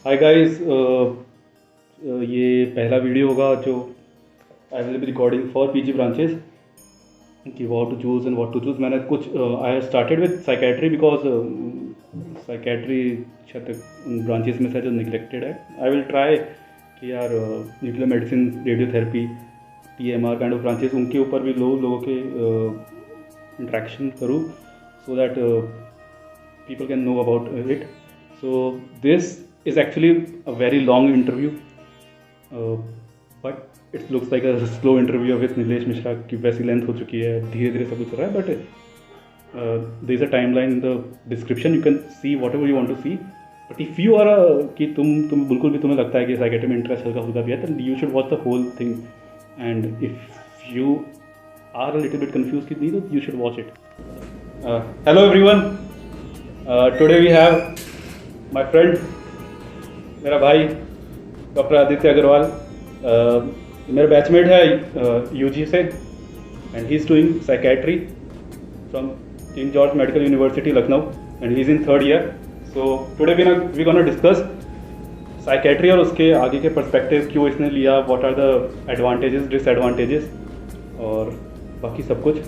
Hi guys, ये पहला video होगा जो I will be recording for PG branches कि what to choose and what to choose. मैंने कुछ I have started with psychiatry because psychiatry शायद ब्रांचेस में से जो निगलेक्टेड है। आई विल ट्राई कि यार nuclear medicine, radiotherapy, PMR kind of branches, उनके ऊपर भी लोगों के इंट्रैक्शन करूँ so that people can know about it. So this is actually a very long interview, but it looks like a slow interview with Nilesh Mishra की वैसी length हो चुकी है, धीरे धीरे सब कुछ हो रहा है. But there is a timeline in the description, you can see whatever you want to see. But if you are कि तुम बिल्कुल भी तुम्हें लगता है कि साइकेट्री में इंटरेस्ट हल्का फुल्का भी है, then you should watch the whole thing. And if you are a little bit confused कि नहीं, तो you should watch it. Hello everyone. Today we have my friend, मेरा भाई डॉक्टर आदित्य अग्रवाल. मेरा बैचमेट है यूजी से, and he is doing psychiatry from King George medical university Lucknow, and he is in third year. So today we gonna discuss psychiatry और उसके आगे के perspective, क्यों इसने लिया, what are the advantages, disadvantages और बाकी सब कुछ.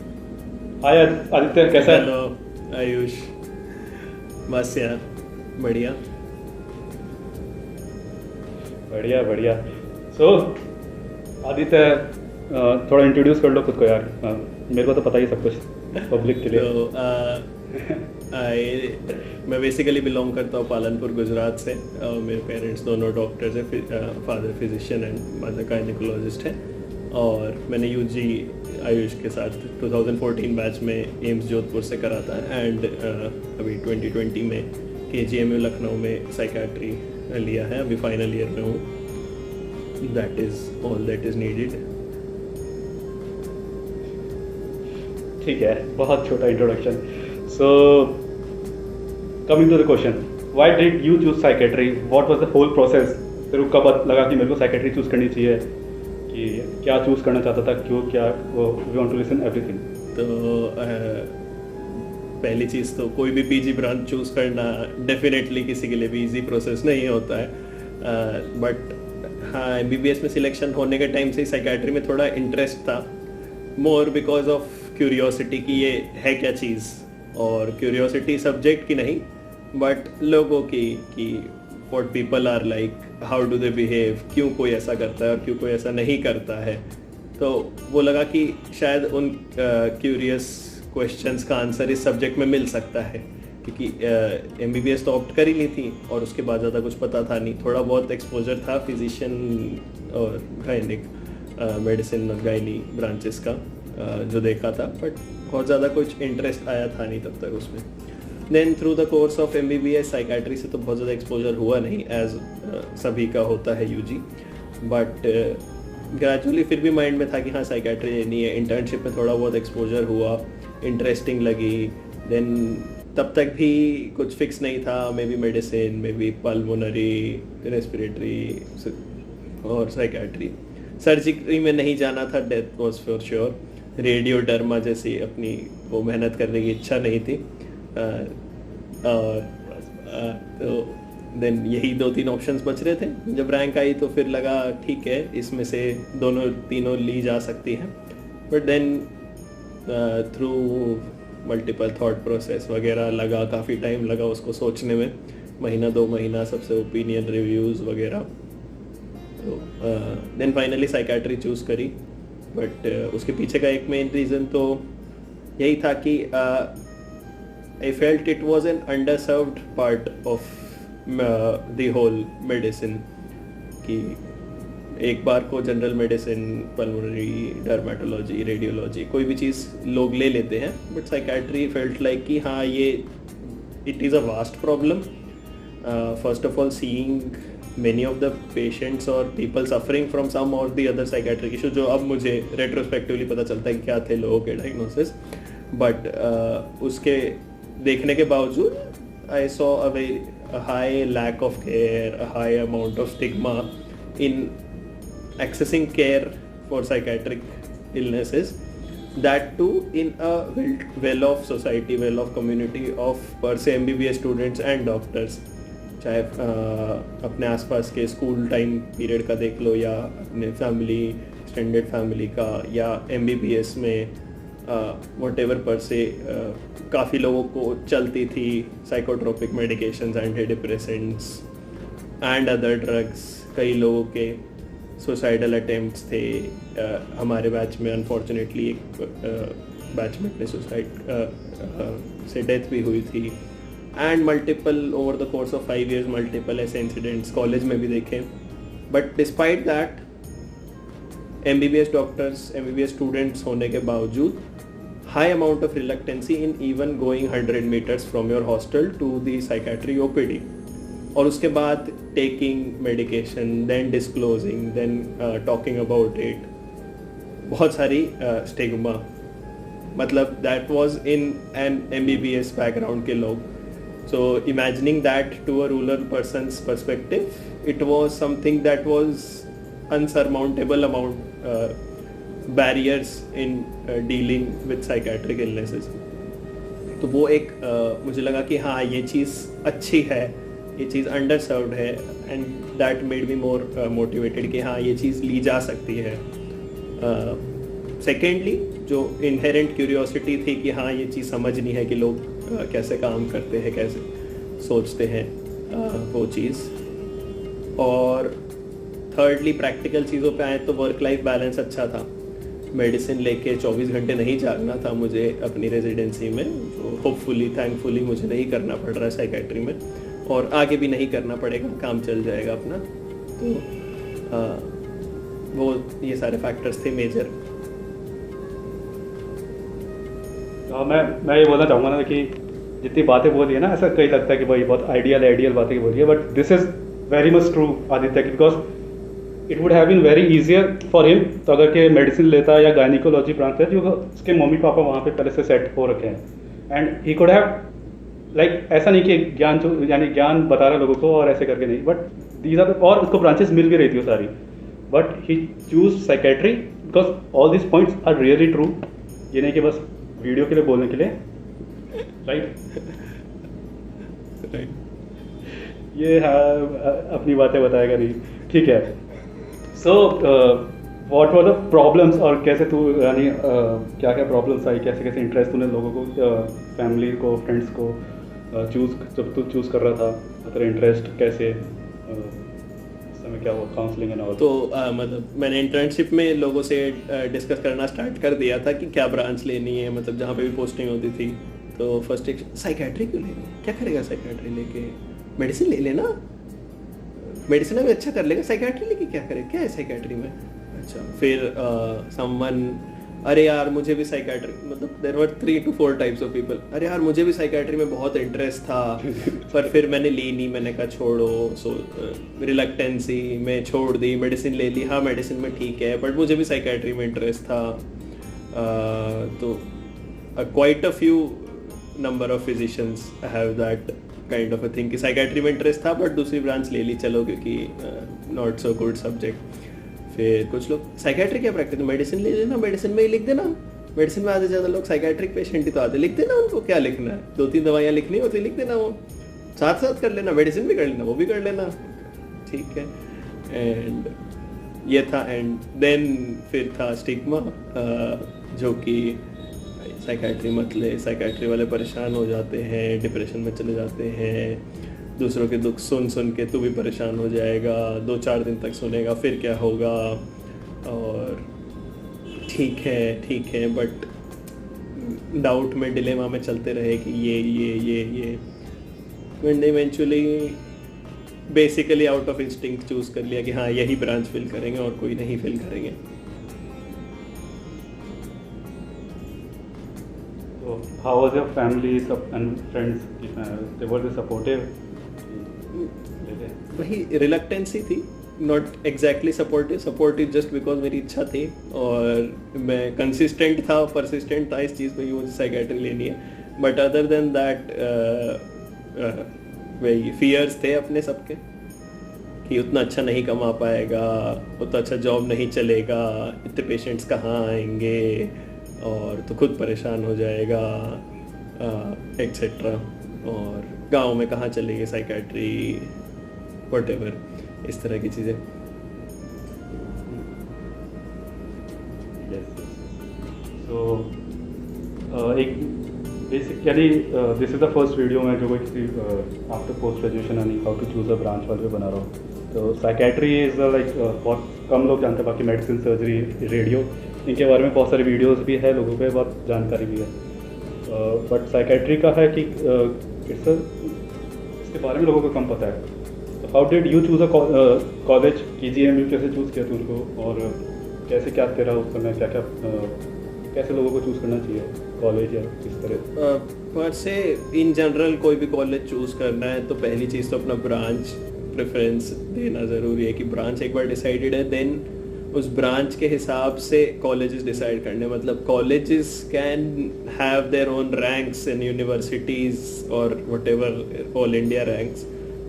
हाय आदित्य, कैसा है? हेलो आयुष, बस यार बढ़िया बढ़िया बढ़िया. सो आदित्य, थोड़ा इंट्रोड्यूस कर लो खुद को यार. मेरे को तो पता ही सब कुछ पब्लिक के लिए. तो मैं बेसिकली बिलोंग करता हूँ पालनपुर गुजरात से. मेरे पेरेंट्स दोनों डॉक्टर्स हैं, father physician and mother gynaecologist है. और मैंने यूजी आयुष के साथ 2014 बैच में एम्स जोधपुर से करा था, एंड अभी 2020 में KGMU लखनऊ में साइकेट्री लिया है. अभी फाइनल ईयर में हूँ. That is all that is needed. ठीक है, बहुत छोटा introduction. So coming to the question, why did you choose psychiatry? What was the whole process? फिर कब लगा कि मेरे को साइकेट्री चूज़ करनी चाहिए, कि क्या चूज़ करना चाहता था, क्यों, क्या, we want to listen everything. तो पहली चीज़ तो कोई भी पीजी ब्रांच चूज़ करना डेफिनेटली किसी के लिए भी इजी प्रोसेस नहीं होता है. बट हाँ, MBBS में सिलेक्शन होने के टाइम से ही साइकेट्री में थोड़ा इंटरेस्ट था, मोर बिकॉज ऑफ क्यूरियोसिटी कि ये है क्या चीज़. और क्यूरियोसिटी सब्जेक्ट की नहीं, बट लोगों की, कि what people are like, how do they behave, क्यों कोई ऐसा करता है और क्यों कोई ऐसा नहीं करता है. तो वो लगा कि शायद उन क्यूरियस क्वेश्चंस का आंसर इस सब्जेक्ट में मिल सकता है, क्योंकि MBBS तो ऑप्ट कर ही ली थी और उसके बाद ज़्यादा कुछ पता था नहीं. थोड़ा बहुत एक्सपोजर था फिजिशियन और गायनिक मेडिसिन और गायनी ब्रांचेस का जो देखा था, बट बहुत ज़्यादा कुछ इंटरेस्ट आया था नहीं तब तक उसमें. Then through the course of MBBS psychiatry से तो बहुत ज़्यादा एक्सपोजर हुआ नहीं, एज सभी का होता है UG. बट ग्रेजुअली फिर भी माइंड में था कि हाँ साइकेट्री लेनी है. इंटर्नशिप में थोड़ा बहुत एक्सपोजर हुआ, इंटरेस्टिंग लगी. देन तब तक भी कुछ फिक्स नहीं था, may be medicine, may be pulmonary, respiratory और साइकेट्री. सर्जरी में नहीं जाना था, death was for sure. Radio derma जैसी अपनी वो मेहनत करने की इच्छा नहीं थी. और तो देन यही 2-3 ऑप्शंस बच रहे थे. जब रैंक आई तो फिर लगा ठीक है, इसमें से दोनों तीनों ली जा सकती हैं. But then through multiple thought process वगैरह लगा, काफ़ी टाइम लगा उसको सोचने में, महीना 2 महीना, सबसे ओपिनियन रिव्यूज़ वगैरह. तो देन फाइनली साइकेट्री चूज़ करी. बट उसके पीछे का एक मेन रीज़न तो यही था कि I felt it was an underserved part of the whole medicine. कि एक बार को general medicine, pulmonary, dermatology, radiology, कोई भी चीज़ लोग ले लेते हैं, बट साइकेट्री फेल्ट लाइक कि हाँ ये it is a vast problem. First of all seeing many of the patients or people suffering from some or the other psychiatric issue, जो अब मुझे retrospectively पता चलता है कि क्या थे लोगों के diagnosis. But उसके देखने के बावजूद I saw a high lack of care, a high amount of stigma in accessing care for psychiatric illnesses. That too in a well-off society, well-off community of per se MBBS students and doctors. चाहे अपने आसपास के school time period का देख लो, या अपने family extended family का, या MBBS में वॉटेवर पर से काफ़ी लोगों को चलती थी psychotropic medications, anti depressants and other drugs. कई लोगों के सुसाइडल अटेम्प्ट्स थे। हमारे बैच में अनफॉर्चुनेटली एक बैचमेट ने सुसाइड से डेथ भी हुई थी। And multiple over the course of 5 years multiple ऐसे इंसिडेंट्स कॉलेज में भी देखे। But despite that MBBS doctors, MBBS students होने के बावजूद high amount of reluctancy in even going 100 meters from your hostel to the psychiatry OPD, और उसके बाद taking medication, then disclosing, then talking about it, बहुत सारी स्टिग्मा। मतलब that was in an MBBS background के लोग। So imagining that to a rural person's perspective, it was something that was unsurmountable amount barriers in dealing with psychiatric illnesses. तो वो एक मुझे लगा कि हाँ ये चीज़ अच्छी है, ये चीज़ underserved है, and that made me more motivated कि हाँ ये चीज़ ली जा सकती है। Secondly, जो inherent curiosity थी कि हाँ ये चीज़ समझनी है कि लोग कैसे काम करते हैं, कैसे सोचते हैं, वो चीज़। और थर्डली प्रैक्टिकल चीज़ों पे आए तो वर्क लाइफ बैलेंस अच्छा था। मेडिसिन लेके 24 घंटे नहीं जागना था मुझे अपनी रेजिडेंसी में, जो होपफुली थैंकफुली मुझे नहीं करना पड़ रहा है साइकेट्री में, और आगे भी नहीं करना पड़ेगा, काम चल जाएगा अपना। तो वो ये सारे फैक्टर्स थे मेजर। मैं ये बोलना चाहूँगा ना कि जितनी बातें बोली है ना, ऐसा कहीं लगता है कि भाई बहुत आइडियल बातें बोली है, but this is very much true Aditya, because it would have been very easier for him. तो अगर के मेडिसिन लेता या गायनिकोलॉजी ब्रांच है, जो उसके मम्मी पापा वहाँ पे पहले से सेट हो रखे हैं, and he could have like, ऐसा नहीं कि ज्ञान यानी ज्ञान बता रहा लोगों को और ऐसे करके नहीं, बट दीज आर, और उसको ब्रांचेस मिल भी रही थी वो सारी, but he choose psychiatry because all this points are really true. ये नहीं कि बस वीडियो के लिए बोलने के लिए, राइट। ये अपनी बातें बताएगा नहीं, ठीक है। So what were the problems, और कैसे तू यानी क्या क्या प्रॉब्लम्स आई, कैसे कैसे इंटरेस्ट तूने लोगों को, फैमिली को, फ्रेंड्स को जब तू चूज़ कर रहा था, तेरा इंटरेस्ट कैसे समय क्या हुआ, काउंसलिंग एंड ऑल? तो मतलब मैंने इंटर्नशिप में लोगों से डिस्कस करना स्टार्ट कर दिया था कि क्या ब्रांच लेनी है, मतलब जहाँ पे भी पोस्टिंग होती थी। तो फर्स्ट एक साइकेट्री क्यों लेनी, क्या करेगा साइकेट्री लेके, मेडिसिन ले लेना, मेडिसिन में अच्छा कर लेगा, साइकेट्री लेके क्या करेगा, क्या है साइकेट्री में। अच्छा, फिर समवन, अरे यार मुझे भी साइकेट्री, मतलब there were 3 to 4 types of people, अरे यार मुझे भी साइकेट्री में बहुत इंटरेस्ट था पर फिर मैंने ली नहीं, मैंने कहा छोड़ो, सो रिलक्टेंसी में छोड़ दी, मेडिसिन ले ली, हाँ मेडिसिन में ठीक है बट मुझे भी साइकेट्री में इंटरेस्ट था। तो quite a few number of physicians have that kind of a thing कि साइकेट्री में इंटरेस्ट था बट दूसरी ब्रांच ले ली चलो क्योंकि नॉट सो गुड सब्जेक्ट। फिर कुछ लोग साइकेट्री क्या प्रैक्टिस, मेडिसिन ले लेना, मेडिसिन में ही लिख देना, मेडिसिन में आधे ज़्यादा लोग साइकेट्रिक पेशेंट ही तो आते, लिख देना उनको, क्या लिखना है, 2-3 दवाइयाँ लिखनी होती लिख देना, वो साथ साथ कर लेना, मेडिसिन भी कर लेना वो भी कर लेना, ठीक है। एंड ये था, एंड देन फिर था स्टिग्मा जो कि साइकेट्री मत ले, साइकेट्री वाले परेशान हो जाते हैं, डिप्रेशन में चले जाते हैं, दूसरों के दुख सुन सुन के तू भी परेशान हो जाएगा, 2-4 दिन तक सुनेगा फिर क्या होगा, और ठीक है बट डाउट में, डिलेमा में चलते रहे कि ये and eventually basically out of instinct choose कर लिया कि हाँ यही ब्रांच फिल करेंगे और कोई नहीं फिल करेंगे। So how was your family and friends? They were they supportive? वही रिलक्टेंसी थी, not exactly supportive just because मेरी इच्छा थी और मैं कंसिस्टेंट था, परसिस्टेंट था इस चीज़ पे कि मुझे साइकेट्री लेनी है, बट अदर देन दैट वही फियर्स थे अपने सबके कि उतना अच्छा नहीं कमा पाएगा, उतना अच्छा जॉब नहीं चलेगा, इतने पेशेंट्स कहाँ आएंगे और तो खुद परेशान हो जाएगा एक्सेट्रा। और गांव में कहाँ चलेंगे साइकेट्री व्हाटएवर, इस तरह की चीज़ें। So, एक basically this is the first video मैं जो कोई आफ्टर पोस्ट ग्रेजुएशन यानी how to choose a branch वाले पे बना रहा हूँ। तो साइकेट्री इज़ लाइक बहुत कम लोग जानते हैं, बाकी मेडिसिन, सर्जरी, रेडियो, इनके बारे में बहुत सारे वीडियोस भी है, लोगों पे बहुत जानकारी भी है। बट साइकेट्री का है कि इसके बारे में लोगों को कम पता है। तो how did you choose a college, KGMU कैसे चूज़ किया तुमको, और कैसे क्या तेरा उस समय क्या क्या कैसे लोगों को चूज़ करना चाहिए कॉलेज या किस तरह? पर से इन जनरल कोई भी कॉलेज चूज़ करना है तो पहली चीज़ तो अपना ब्रांच प्रेफरेंस देना ज़रूरी है कि ब्रांच एक बार डिसाइडेड है देन उस ब्रांच के हिसाब से कॉलेजेस डिसाइड करने। मतलब colleges can have their own ranks in universities और whatever all India ranks,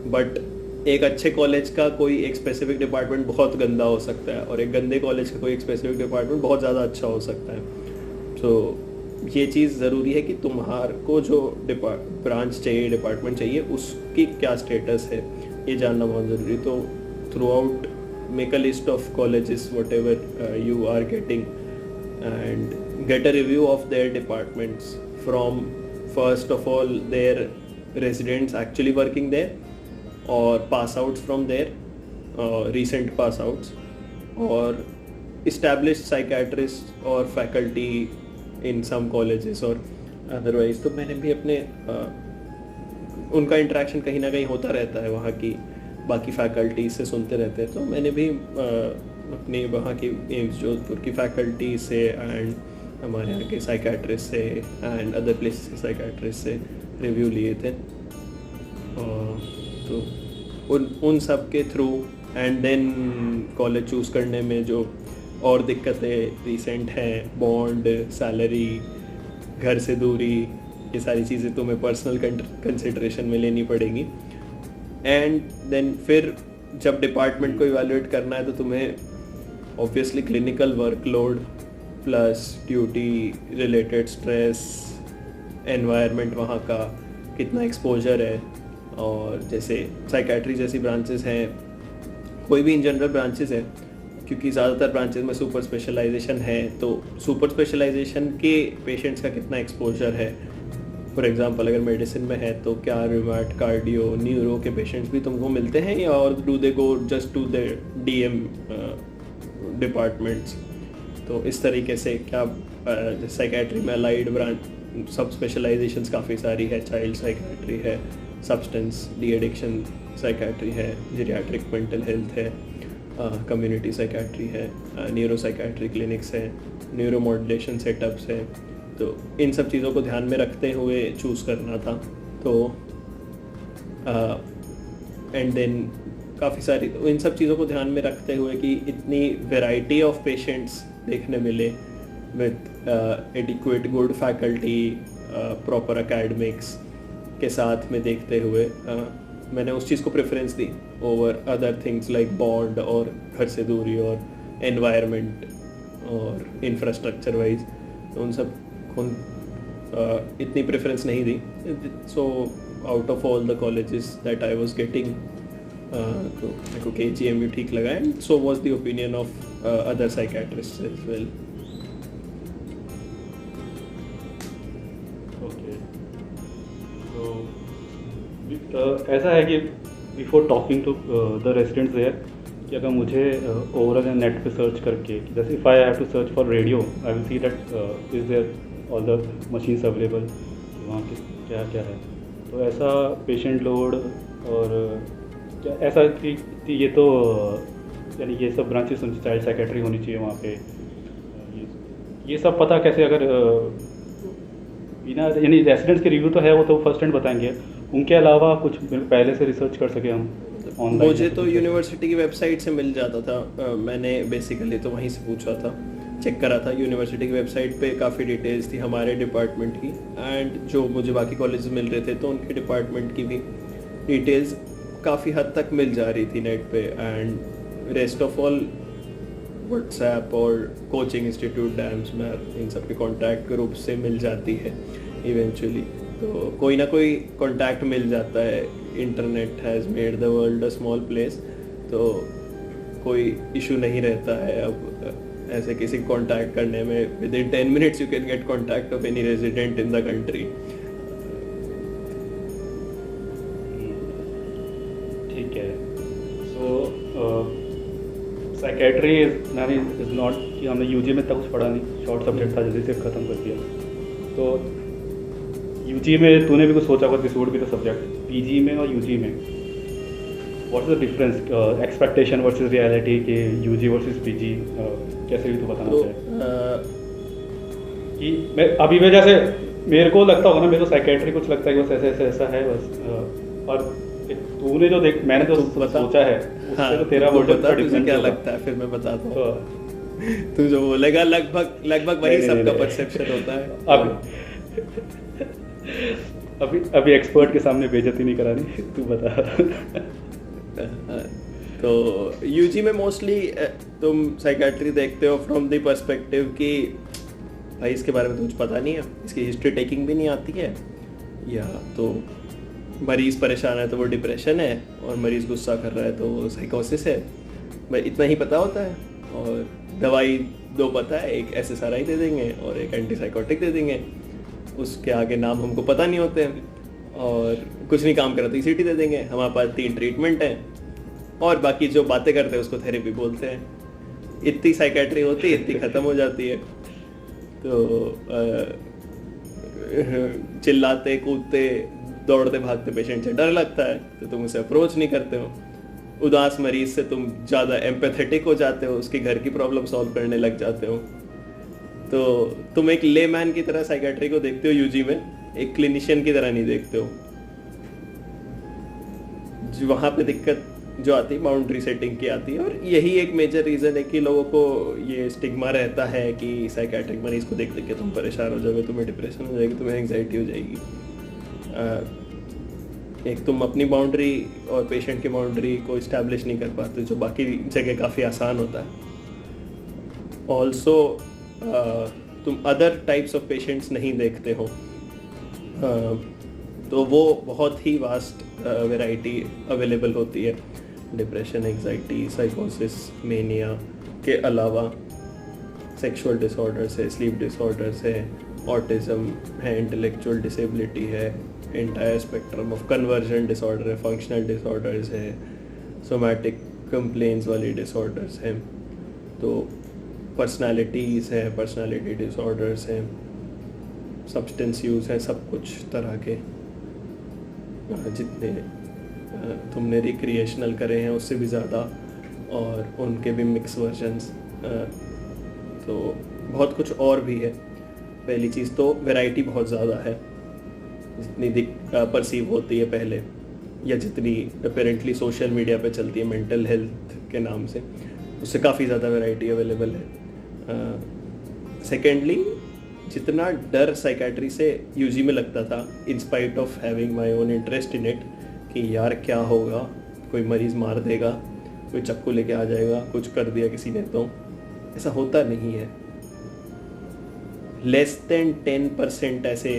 but एक अच्छे कॉलेज का कोई एक स्पेसिफिक डिपार्टमेंट बहुत गंदा हो सकता है और एक गंदे कॉलेज का कोई एक स्पेसिफिक डिपार्टमेंट बहुत ज़्यादा अच्छा हो सकता है। तो ये चीज़ ज़रूरी है कि तुम्हारे को जो ब्रांच चाहिए, डिपार्टमेंट चाहिए, उसकी क्या स्टेटस है ये जानना बहुत ज़रूरी। तो throughout make a list of colleges whatever you are getting and get a review of their departments from first of all their residents actually working there और pass outs from there, recent pass outs और established psychiatrists और faculty in some colleges और otherwise। तो मैंने भी अपने उनका interaction कहीं ना कहीं होता रहता है, वहाँ की बाकी फैकल्टी से सुनते रहते हैं। तो मैंने भी अपनी वहाँ की एम्स जोधपुर की फैकल्टी से एंड हमारे यहाँ के साइकेट्रिस्ट से एंड अदर प्लेसेस के साइकेट्रिस्ट से रिव्यू लिए थे। तो उन सब के through and then college choose करने में जो और दिक्कतें रिसेंट हैं, बॉन्ड, सैलरी, घर से दूरी, ये सारी चीज़ें तुम्हें पर्सनल कंसिडरेशन में लेनी पड़ेगी। एंड देन फिर जब डिपार्टमेंट को इवैल्यूएट करना है तो तुम्हें obviously clinical workload plus duty related stress, environment वहाँ का कितना एक्सपोजर है, और जैसे साइकेट्री जैसी ब्रांचेस हैं, कोई भी इन जनरल ब्रांचेस हैं, क्योंकि ज़्यादातर ब्रांचेस में सुपर स्पेशलाइजेशन है, तो सुपर स्पेशलाइजेशन के पेशेंट्स का कितना एक्सपोजर है। फॉर एग्जांपल अगर मेडिसिन में है तो क्या रिमेट, कार्डियो, न्यूरो के पेशेंट्स भी तुमको मिलते हैं, या और do they go just to the DM departments. तो इस तरीके से क्या साइकेट्री में अलाइड ब्रांच सब स्पेशलाइजेशंस काफ़ी सारी है। चाइल्ड साइकेट्री है, सब्सटेंस डी एडिक्शन साइकेट्री है, जीरियाट्रिक मेंटल हेल्थ है, कम्युनिटी साइकेट्री है, न्यूरो साइकेट्री क्लिनिक्स है, न्यूरो मॉड्यूलेशन सेटअप्स है। तो इन सब चीज़ों को ध्यान में रखते हुए चूज़ करना था। तो एंड देन काफ़ी सारी, तो इन सब चीज़ों को ध्यान में रखते हुए कि इतनी वैरायटी ऑफ पेशेंट्स देखने मिले with adequate good faculty, proper academics के साथ में देखते हुए मैंने उस चीज़ को प्रेफरेंस दी over other things like bond और घर से दूरी और एनवायरनमेंट और इंफ्रास्ट्रक्चर वाइज। तो उन सब को इतनी प्रेफरेंस नहीं दी। So out of all the colleges that I was getting, तो मेरे को KGMU ठीक लगा, and so was the opinion of other psychiatrists as well. ऐसा है कि before talking to the residents there, कि अगर मुझे ओवरऑल नेट पे सर्च करके, जैसे if I have to search for radio, I will see that is there all the machines available, वहाँ के क्या क्या है। तो ऐसा पेशेंट लोड और क्या ऐसा कि ये तो यानी ये सब ब्रांचेस चाइल्ड साइकेट्री होनी चाहिए वहाँ पे, ये सब पता कैसे, अगर बिना यानी रेजिडेंट्स के रिव्यू तो है, वो तो फर्स्ट हैंड बताएंगे, उनके अलावा कुछ पहले से रिसर्च कर सके हम ऑनलाइन? मुझे तो यूनिवर्सिटी की वेबसाइट से मिल जाता था। मैंने बेसिकली तो वहीं से पूछा था, चेक करा था। यूनिवर्सिटी की वेबसाइट पे काफ़ी डिटेल्स थी हमारे डिपार्टमेंट की, एंड जो मुझे बाकी कॉलेज मिल रहे थे तो उनके डिपार्टमेंट की भी डिटेल्स काफ़ी हद तक मिल जा रही थी नेट पे। And rest of all WhatsApp और कोचिंग इंस्टीट्यूट डैम्स में इन सब के कॉन्टैक्ट ग्रुप से मिल जाती है इवेंचुअली। तो कोई ना कोई कांटेक्ट मिल जाता है। Internet has made the world a small place, तो कोई इशू नहीं रहता है अब ऐसे किसी कांटेक्ट करने में। With in 10 minutes you can gate contact of any resident in the country. ठीक है। सो साइकेट्री इज नॉट कि हमने यूजी में तक कुछ पढ़ा नहीं, शॉर्ट सब्जेक्ट था, जल्दी से ख़त्म कर दिया। तो यूजी में तूने भी कुछ सोचा होगा this would be the subject, PG में और यूजी में what is the difference, expectation versus reality के यूजी वर्सेस पीजी, कैसे भी तू बताना तो चाहे कि मैं जैसे मेरे को लगता होगा ना, मेरे को साइकेट्री कुछ लगता है कि बस ऐसा ऐसा ऐसा है बस, और तूने जो मैंने जो सोचा है उससे तो तेरा वर्जन बता तुझे क्या लगता है, फिर मैं बताता हूँ। तू जो बोलेगा लगभग वही सबका परसेप्शन होता है। अभी एक्सपर्ट के सामने बेइज्जती नहीं करानी, तू बता। तो यूजी में मोस्टली तुम साइकेट्री देखते हो फ्रॉम द पर्सपेक्टिव कि भाई इसके बारे में तो कुछ पता नहीं है, इसकी हिस्ट्री टेकिंग भी नहीं आती है, या तो मरीज़ परेशान है तो वो डिप्रेशन है, और मरीज़ गुस्सा कर रहा है तो वो साइकोसिस है, भाई इतना ही पता होता है। और दवाई दो पता है, एक SSRI दे देंगे और एक एंटीसाइकोटिक दे देंगे, उसके आगे नाम हमको पता नहीं होते हैं, और कुछ नहीं काम करा तो ECT दे देंगे। हमारे पास 3 ट्रीटमेंट हैं, और बाकी जो बातें करते हैं उसको थेरेपी बोलते हैं। इतनी साइकेट्री होती है, इतनी ख़त्म हो जाती है। तो चिल्लाते कूदते दौड़ते भागते पेशेंट से डर लगता है तो तुम उसे अप्रोच नहीं करते हो। उदास मरीज से तुम ज़्यादा एम्पैथेटिक हो जाते हो, उसके घर की प्रॉब्लम सॉल्व करने लग जाते हो। तो तुम एक लेमैन की तरह साइकेट्री को देखते हो यूजी में, एक क्लिनिशियन की तरह नहीं देखते हो। वहाँ पे दिक्कत जो आती है बाउंड्री सेटिंग की आती है, और यही एक मेजर रीज़न है कि लोगों को ये स्टिग्मा रहता है कि साइकेट्रिक मरीज को देख देख के तुम परेशान हो जाओगे, तुम्हें डिप्रेशन हो जाएगी, तुम्हें एंग्जाइटी हो जाएगी। एक तुम अपनी बाउंड्री और पेशेंट की बाउंड्री को इस्टेब्लिश नहीं कर पाते, जो बाकी जगह काफ़ी आसान होता है। ऑल्सो तुम अदर टाइप्स ऑफ पेशेंट्स नहीं देखते हो, तो वो बहुत ही वास्ट वैरायटी अवेलेबल होती है। डिप्रेशन, एंग्जाइटी, साइकोसिस, मेनिया के अलावा सेक्सुअल डिसऑर्डर्स है, स्लीप डिसऑर्डर्स है, ऑटिज़म है, इंटेलेक्चुअल डिसेबिलिटी है, entire spectrum of conversion disorder है, फंक्शनल डिसऑर्डर्स है, सोमैटिक कंप्लेंट्स वाली डिसऑर्डर्स हैं, तो पर्सनालिटीज़ है, पर्सनालिटी डिसऑर्डर्स हैं, सब्सटेंस यूज़ है, सब कुछ तरह के जितने तुमने रिक्रिएशनल करे हैं उससे भी ज़्यादा, और उनके भी मिक्स वर्जन्स, तो बहुत कुछ और भी है। पहली चीज़ तो वैरायटी बहुत ज़्यादा है, जितनी परसीव होती है पहले, या जितनी अपेरेंटली सोशल मीडिया पे चलती है मेंटल हेल्थ के नाम से, उससे काफ़ी ज़्यादा वैरायटी अवेलेबल है। सेकेंडली, जितना डर साइकेट्री से यूजी में लगता था, in spite of having my own interest in it, कि यार क्या होगा, कोई मरीज़ मार देगा, कोई चाकू लेके आ जाएगा, कुछ कर दिया किसी ने, तो ऐसा होता नहीं है। लेस देन 10% ऐसे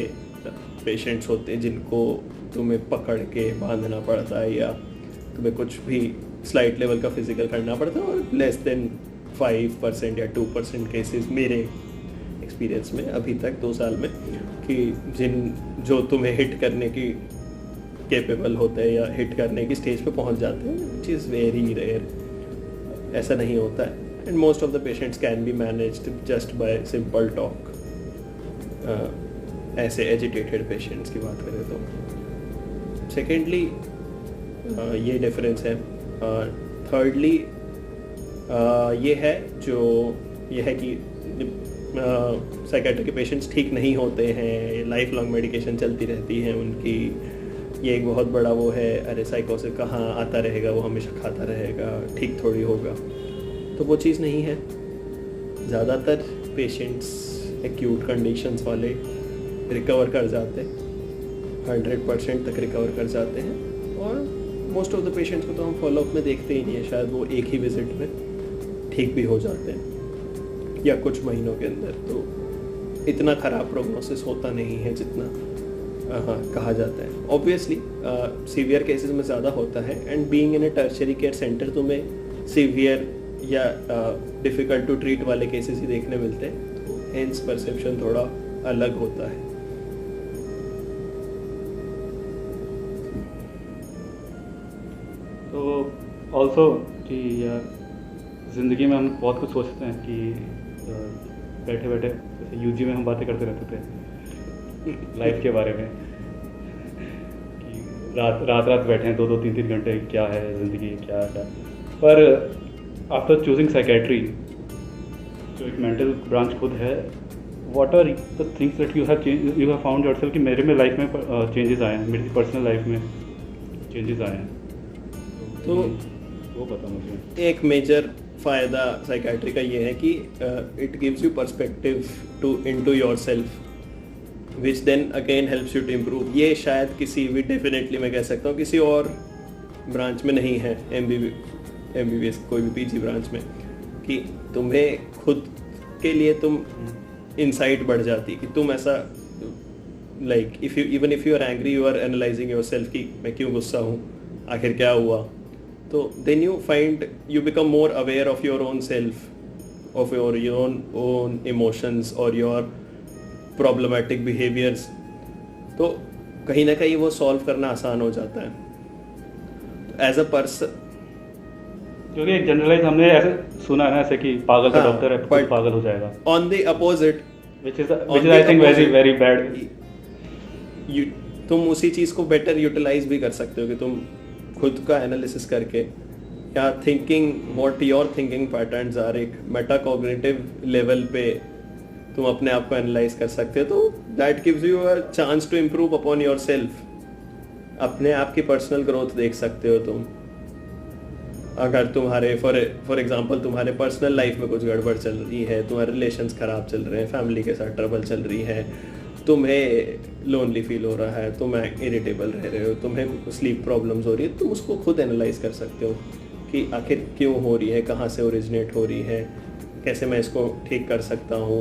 पेशेंट्स होते हैं जिनको तुम्हें पकड़ के बांधना पड़ता है, या तुम्हें कुछ भी स्लाइट लेवल का फिजिकल करना पड़ता है, और लेस देन 5% या 2% केसेस मेरे एक्सपीरियंस में अभी तक 2 साल में, कि जो तुम्हें हिट करने की कैपेबल होते हैं या हिट करने की स्टेज पे पहुंच जाते हैं, विच इज़ वेरी रेयर। ऐसा नहीं होता है, and most of the patients can be managed just by simple talk. ऐसे एजिटेटेड पेशेंट्स की बात करें तो सेकेंडली ये डिफरेंस है। थर्डली ये है कि साइकेट्री के पेशेंट्स ठीक नहीं होते हैं, लाइफ लॉन्ग मेडिकेशन चलती रहती है उनकी। ये एक बहुत बड़ा वो है, अरे साइकोसिस कहाँ आता रहेगा, वो हमेशा खाता रहेगा, ठीक थोड़ी होगा, तो वो चीज़ नहीं है। ज़्यादातर पेशेंट्स एक्यूट कंडीशंस वाले रिकवर कर जाते हैं, 100% तक रिकवर कर जाते हैं, और मोस्ट ऑफ द पेशेंट्स को तो हम फॉलोअप में देखते ही नहीं है, शायद वो एक ही विजिट में ठीक भी हो जाते हैं या कुछ महीनों के अंदर। तो इतना ख़राब प्रोग्नोसिस होता नहीं है जितना हाँ कहा जाता है। ऑब्वियसली सीवियर केसेस में ज़्यादा होता है, and being in a tertiary care centre तुम्हें सीवियर या डिफ़िकल्ट टू ट्रीट वाले केसेस ही देखने मिलते हैं, तो हेंस परसेप्शन थोड़ा अलग होता है। तो ऑल्सो कि यार ज़िंदगी में हम बहुत कुछ सोचते हैं कि बैठे बैठे जैसे यूजी में हम बातें करते रहते थे लाइफ के बारे में कि रात रात रात बैठे हैं 2-2 3-3 घंटे, क्या है ज़िंदगी, क्या है। पर आफ्टर चूजिंग साइकेट्री, जो एक मेंटल ब्रांच खुद है, what are the things that you have found yourself कि मेरे में लाइफ में चेंजेस आए हैं, मेरी पर्सनल लाइफ में चेंजेस आए हैं, तो वो पता मुझे। एक मेजर फ़ायदा साइकेट्री का ये है कि it gives you perspective into yourself, which then again helps you to improve. ये शायद किसी भी, डेफिनेटली मैं कह सकता हूँ किसी और ब्रांच में नहीं है, MBBS कोई भी PG ब्रांच में, कि तुम्हें खुद के लिए तुम इंसाइट बढ़ जाती कि तुम ऐसा like if you are angry, you are analysing yourself कि मैं क्यों गुस्सा हूँ, आखिर क्या हुआ। तो then you become more aware of your own self, of your own emotions or your problematic behaviors. तो कहीं ना कहीं वो सॉल्व करना आसान हो जाता है एज अ पर्सन। क्योंकि एक जनरलाइज हमने ऐसे सुना है ना, ऐसे कि पागल का डॉक्टर है, खुद पागल हो जाएगा। On the opposite, which is I think very bad. तुम उसी चीज़ को बेटर यूटिलाइज भी कर सकते हो कि तुम खुद का एनालिसिस करके या thinking what your thinking patterns are, एक मेटाकॉग्निटिव लेवल पे तुम अपने आप को एनालाइज कर सकते हो। तो that gives you a chance to improve upon your self. अपने आप की पर्सनल ग्रोथ देख सकते हो तुम। अगर तुम्हारे फॉर एग्जांपल तुम्हारे पर्सनल लाइफ में कुछ गड़बड़ चल रही है, तुम्हारे रिलेशंस खराब चल रहे हैं, फैमिली के साथ ट्रबल चल रही है, तुम्हें लोनली फील हो रहा है, तुम इरिटेबल रह रहे हो, तुम्हें स्लीप प्रॉब्लम्स हो रही है, तुम उसको खुद एनालाइज कर सकते हो कि आखिर क्यों हो रही है, कहाँ से ओरिजिनेट हो रही है, कैसे मैं इसको ठीक कर सकता हूँ।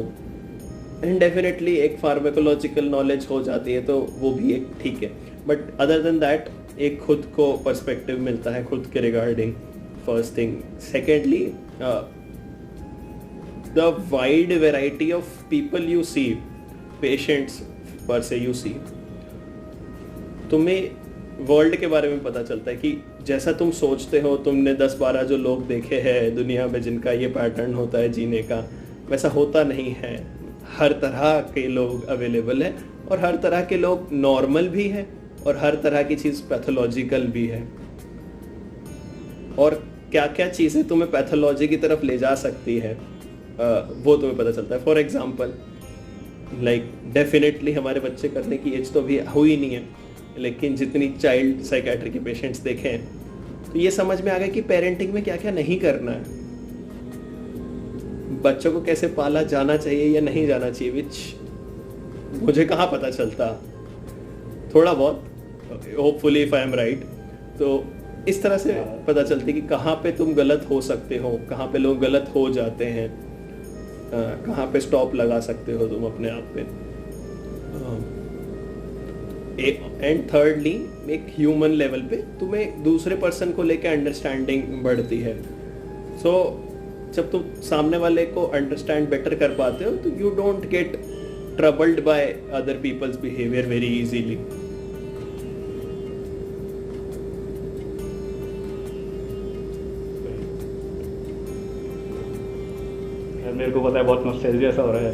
एंड डेफिनेटली एक फार्माकोलॉजिकल नॉलेज हो जाती है तो वो भी एक ठीक है, बट अदर देन दैट एक खुद को पर्सपेक्टिव मिलता है खुद के regarding, first thing. Secondly the wide variety of people you see, patients पर से यू सी, तुम्हें वर्ल्ड के बारे में पता चलता है कि जैसा तुम सोचते हो, तुमने 10-12 जो लोग देखे हैं दुनिया में जिनका ये पैटर्न होता है जीने का, वैसा होता नहीं है। हर तरह के लोग अवेलेबल हैं और हर तरह के लोग नॉर्मल भी हैं और हर तरह की चीज़ पैथोलॉजिकल भी है। और क्या क्या चीज़ें तुम्हें पैथोलॉजी की तरफ ले जा सकती है वो तुम्हें पता चलता है। फॉर एग्जाम्पल लाइक डेफिनेटली हमारे बच्चे करने की एज तो अभी हुई नहीं है, लेकिन जितनी चाइल्ड साइकेट्री के पेशेंट्स देखे हैं तो ये समझ में आ गया कि पेरेंटिंग में क्या क्या नहीं करना है, बच्चों को कैसे पाला जाना चाहिए या नहीं जाना चाहिए, विच मुझे कहाँ पता चलता, थोड़ा बहुत, hopefully if I am right. तो इस तरह से पता चलती कि कहाँ पे तुम गलत हो सकते हो, कहाँ पे लोग गलत हो जाते हैं, कहाँ पे स्टॉप लगा सकते हो तुम अपने आप पे। एंड थर्डली एक ह्यूमन लेवल पे तुम्हें दूसरे पर्सन को लेके अंडरस्टैंडिंग बढ़ती है। सो जब तुम सामने वाले को अंडरस्टैंड बेटर कर पाते हो तो you don't get troubled by other peoples behaviour very easily. मेरे को पता है बहुत नॉस्टैल्जिया सा हो रहा है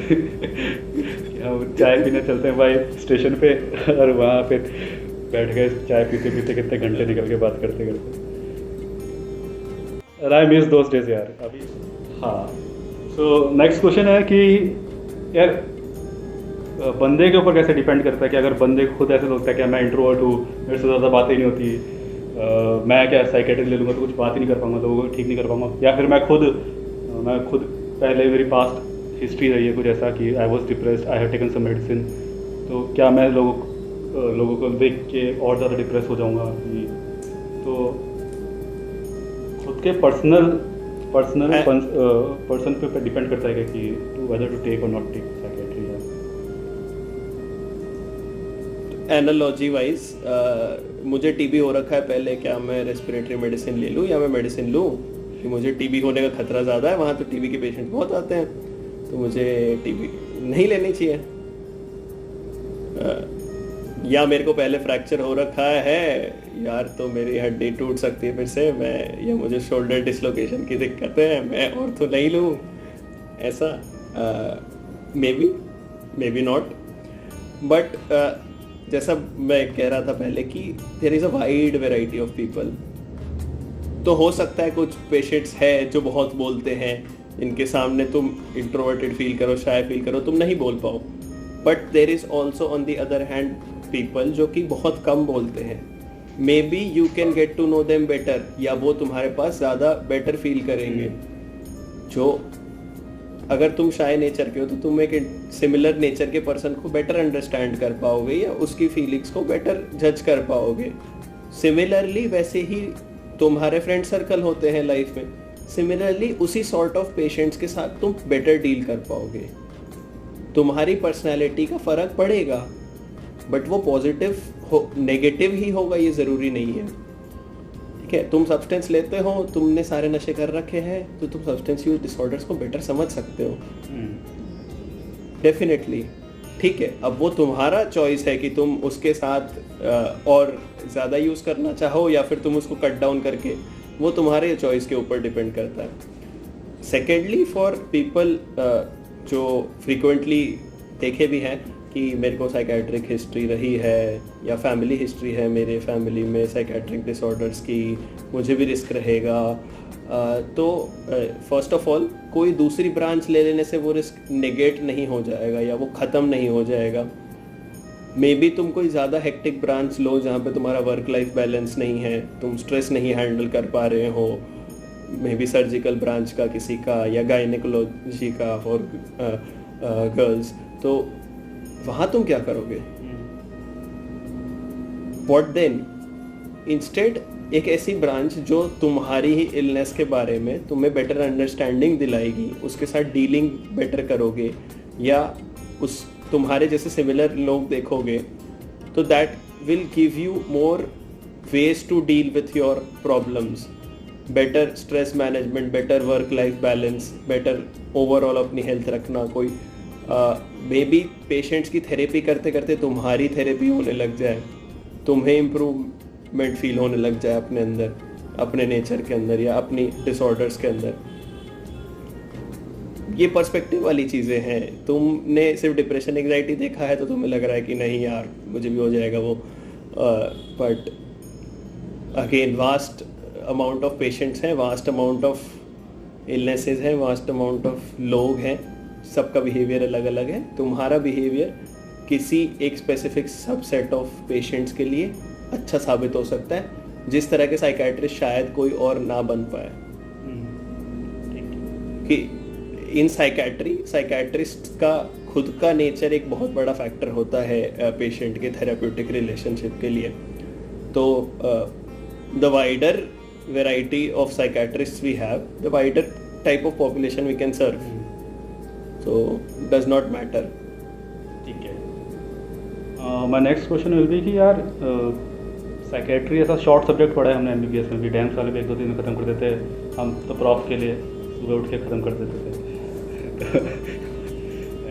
कि हम चाय पीने चलते हैं भाई स्टेशन पे और वहाँ पे बैठ गए चाय पीते पीते कितने घंटे निकल के बात करते करते। आई मिस दोस डेज यार अभी। हाँ, सो नेक्स्ट क्वेश्चन है कि यार बंदे के ऊपर कैसे डिपेंड करता है कि अगर बंदे खुद ऐसे सोचता है कि मैं इंट्रोवर्ट हूँ, मेरे से ज़्यादा बातें नहीं होती, मैं क्या साइकेट्री ले लूँगा तो कुछ बात ही नहीं कर पाऊँगा, लोगों को ठीक नहीं कर पाऊँगा, या फिर मैं खुद पहले मेरी पास्ट हिस्ट्री रही है कुछ ऐसा कि I was depressed, I have taken some medicine, तो क्या मैं लोगों को देख के और ज़्यादा डिप्रेस हो जाऊँगा। तो खुद के पर्सन पे डिपेंड करता है कि वेदर टू टेक और not take psychiatry. Analogy wise मुझे टीबी हो रखा है पहले, क्या मैं रेस्पिरेटरी मेडिसिन ले लूँ या मैं मेडिसिन लूँ कि मुझे टीबी होने का खतरा ज़्यादा है, वहाँ तो टीबी के पेशेंट बहुत आते हैं, तो मुझे टीबी नहीं लेनी चाहिए। या मेरे को पहले फ्रैक्चर हो रखा है यार, तो मेरी हड्डी टूट सकती है फिर से, मैं या मुझे शोल्डर डिसलोकेशन की दिक्कत है, मैं और तो नहीं लूँ, ऐसा मे बी नॉट। बट जैसा मैं कह रहा था पहले कि there is a wide variety of people. तो हो सकता है कुछ पेशेंट्स है जो बहुत बोलते हैं, इनके सामने तुम इंट्रोवर्टेड फील करो, शाय फील करो, तुम नहीं बोल पाओ। But there is also on the other hand people जो कि बहुत कम बोलते हैं। Maybe you can get to know them better, या वो तुम्हारे पास ज़्यादा बेटर फील करेंगे। जो अगर तुम शाय नेचर के हो तो तुम एक सिमिलर नेचर के पर्सन को बेटर अंडरस्टैंड कर पाओगे या उसकी फीलिंग्स को बेटर जज कर पाओगे। सिमिलरली वैसे ही तुम्हारे फ्रेंड सर्कल होते हैं लाइफ में, सिमिलरली उसी सॉर्ट ऑफ पेशेंट्स के साथ तुम बेटर डील कर पाओगे। तुम्हारी पर्सनैलिटी का फर्क पड़ेगा, बट वो पॉजिटिव हो नेगेटिव ही होगा ये ज़रूरी नहीं है। ठीक है, तुम सब्सटेंस लेते हो, तुमने सारे नशे कर रखे हैं, तो तुम सब्सटेंस यूज डिसऑर्डर्स को बेटर समझ सकते हो डेफिनेटली। ठीक है, अब वो तुम्हारा चॉइस है कि तुम उसके साथ और ज़्यादा यूज़ करना चाहो या फिर तुम उसको कट डाउन करके, वो तुम्हारे चॉइस के ऊपर डिपेंड करता है। सेकेंडली फॉर पीपल जो फ्रीक्वेंटली देखे भी हैं कि मेरे को साइकेट्रिक हिस्ट्री रही है या फैमिली हिस्ट्री है, मेरे फैमिली में साइकेट्रिक डिसऑर्डर्स की, मुझे भी रिस्क रहेगा, तो फर्स्ट ऑफ ऑल कोई दूसरी ब्रांच ले लेने से वो रिस्क नेगेट नहीं हो जाएगा या वो ख़त्म नहीं हो जाएगा। मे बी तुम कोई ज़्यादा हेक्टिक ब्रांच लो जहाँ पे तुम्हारा वर्क लाइफ बैलेंस नहीं है, तुम स्ट्रेस नहीं हैंडल कर पा रहे हो, मे बी सर्जिकल ब्रांच का किसी का या गायनेकोलॉजी का फॉर गर्ल्स, तो वहाँ तुम क्या करोगे? What then? इंस्टेड एक ऐसी ब्रांच जो तुम्हारी ही इलनेस के बारे में तुम्हें बेटर अंडरस्टैंडिंग दिलाएगी, उसके साथ डीलिंग बेटर करोगे, या उस तुम्हारे जैसे सिमिलर लोग देखोगे, तो that will give you more ways to deal with your problems, better stress management, better work life balance, better overall अपनी हेल्थ रखना। कोई मे बी पेशेंट्स की थेरेपी करते करते तुम्हारी थेरेपी होने लग जाए, तुम्हें इम्प्रूवमेंट फील होने लग जाए अपने अंदर, अपने नेचर के अंदर या अपनी डिसऑर्डर्स के अंदर। ये पर्सपेक्टिव वाली चीज़ें हैं। तुमने सिर्फ डिप्रेशन एंग्जाइटी देखा है तो तुम्हें लग रहा है कि नहीं यार मुझे भी हो जाएगा वो, but again vast amount of patients हैं, वास्ट अमाउंट ऑफ इलनेसेस हैं, वास्ट अमाउंट ऑफ लोग हैं, सबका बिहेवियर अलग अलग है। तुम्हारा बिहेवियर किसी एक स्पेसिफिक सबसेट ऑफ पेशेंट्स के लिए अच्छा साबित हो सकता है, जिस तरह के साइकेट्रिस्ट शायद कोई और ना बन पाए। कि इन साइकेट्रिस्ट का खुद का नेचर एक बहुत बड़ा फैक्टर होता है पेशेंट के थेराप्यूटिक रिलेशनशिप के लिए। तो the wider variety of psychiatrists we have, the wider type of population we can serve, so does not matter। ठीक है, my next question will be कि यार साइकेट्री ऐसा शॉर्ट सब्जेक्ट पढ़ा है हमने एमबीबीएस में भी, डैम साल में 1-2 दिन में ख़त्म कर देते हैं हम तो, प्रॉफ के लिए सुबह उठ के ख़त्म कर देते थे।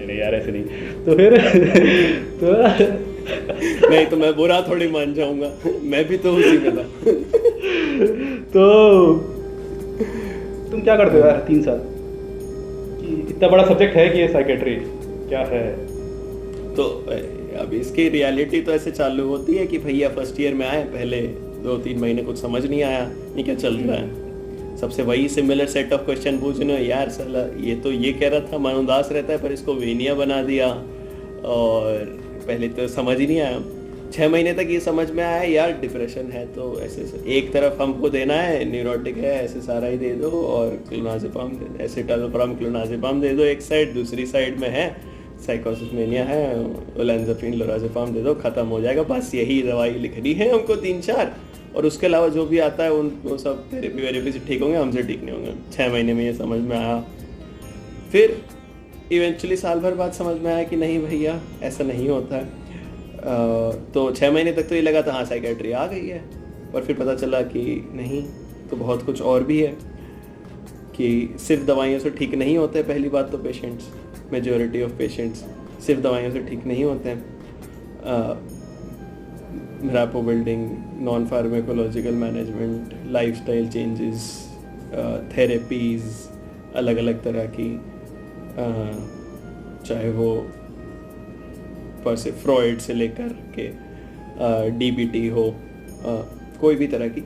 नहीं यार ऐसे नहीं, तो फिर तो नहीं तो मैं बुरा थोड़ी मान जाऊंगा, मैं भी तो उसी में था। तो तुम क्या करते हो यार 3 साल, इतना बड़ा सब्जेक्ट है कि ये साइकेट्री क्या है? तो अब इसकी रियलिटी तो ऐसे चालू होती है कि भैया फर्स्ट ईयर में आए, पहले 2-3 महीने कुछ समझ नहीं आया, ये क्या चल रहा है, सबसे वही सिमिलर सेट ऑफ क्वेश्चन पूछने, यार साला ये तो ये कह रहा था मन उदास रहता है पर इसको वेनिया बना दिया, और पहले तो समझ ही नहीं आया। 6 महीने तक ये समझ में आया यार डिप्रेशन है, तो ऐसे एक तरफ हमको देना है न्यूरोटिक है ऐसे सारा ही दे दो, और क्लोनाज़ेपाम एसिटाज़ोप्राम क्लोनाज़ेपाम दे दो एक साइड, दूसरी साइड में है साइकोसिस मेनिया है, ओलेंजापिन लोराज़ेपाम दे दो, ख़त्म हो जाएगा। बस यही दवाई लिखनी है हमको 3-4, और उसके अलावा जो भी आता है वो सब थेरेपी वेरेपी से ठीक होंगे, हमसे ठीक नहीं होंगे। 6 महीने में ये समझ में आया। फिर इवेंचुअली साल भर बाद समझ में आया कि नहीं भैया ऐसा नहीं होता है। तो 6 महीने तक तो ये लगा था हाँ साइकेट्री आ गई है, पर फिर पता चला कि नहीं, तो बहुत कुछ और भी है, कि सिर्फ दवाइयों से ठीक नहीं होते। पहली बात तो पेशेंट्स, मेजॉरिटी ऑफ पेशेंट्स सिर्फ दवाइयों से ठीक नहीं होते हैं। Rapport building, non pharmacological management, lifestyle changes, therapies अलग अलग तरह की, चाहे वो पर से फ्रॉइड से लेकर के डीबीटी हो, कोई भी तरह की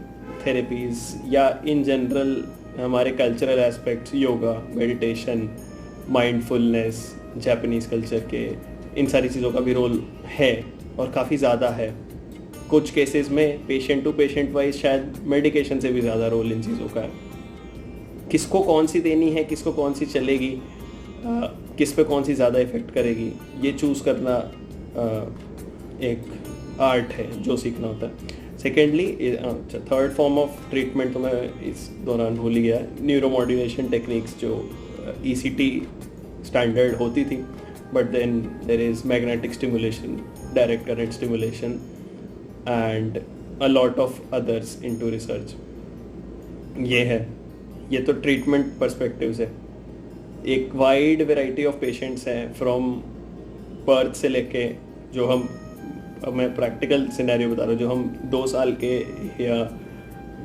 थेरेपीज़, या इन जनरल हमारे cultural aspects, yoga, meditation, mindfulness, Japanese culture के, इन सारी चीज़ों का भी रोल है और काफ़ी ज़्यादा है। कुछ केसेस में पेशेंट टू पेशेंट वाइज शायद मेडिकेशन से भी ज़्यादा रोल इन चीज़ों का है। किसको कौन सी देनी है, किसको कौन सी चलेगी, किस पे कौन सी ज़्यादा इफ़ेक्ट करेगी, ये चूज़ करना एक आर्ट है जो सीखना होता है। Secondly, third form of treatment तो मैं इस दौरान भूल ही गया, न्यूरोमॉड्यूलेशन टेक्निक्स, जो ECT स्टैंडर्ड होती थी, but then there is magnetic stimulation, direct current stimulation and a lot of others into research. ये है, ये तो ट्रीटमेंट पर्सपेक्टिव से। एक वाइड वेराइटी ऑफ पेशेंट्स हैं फ्रॉम बर्थ से लेके, जो हम, अब मैं प्रैक्टिकल सिनेरियो बता रहा हूँ, जो हम 2 साल के या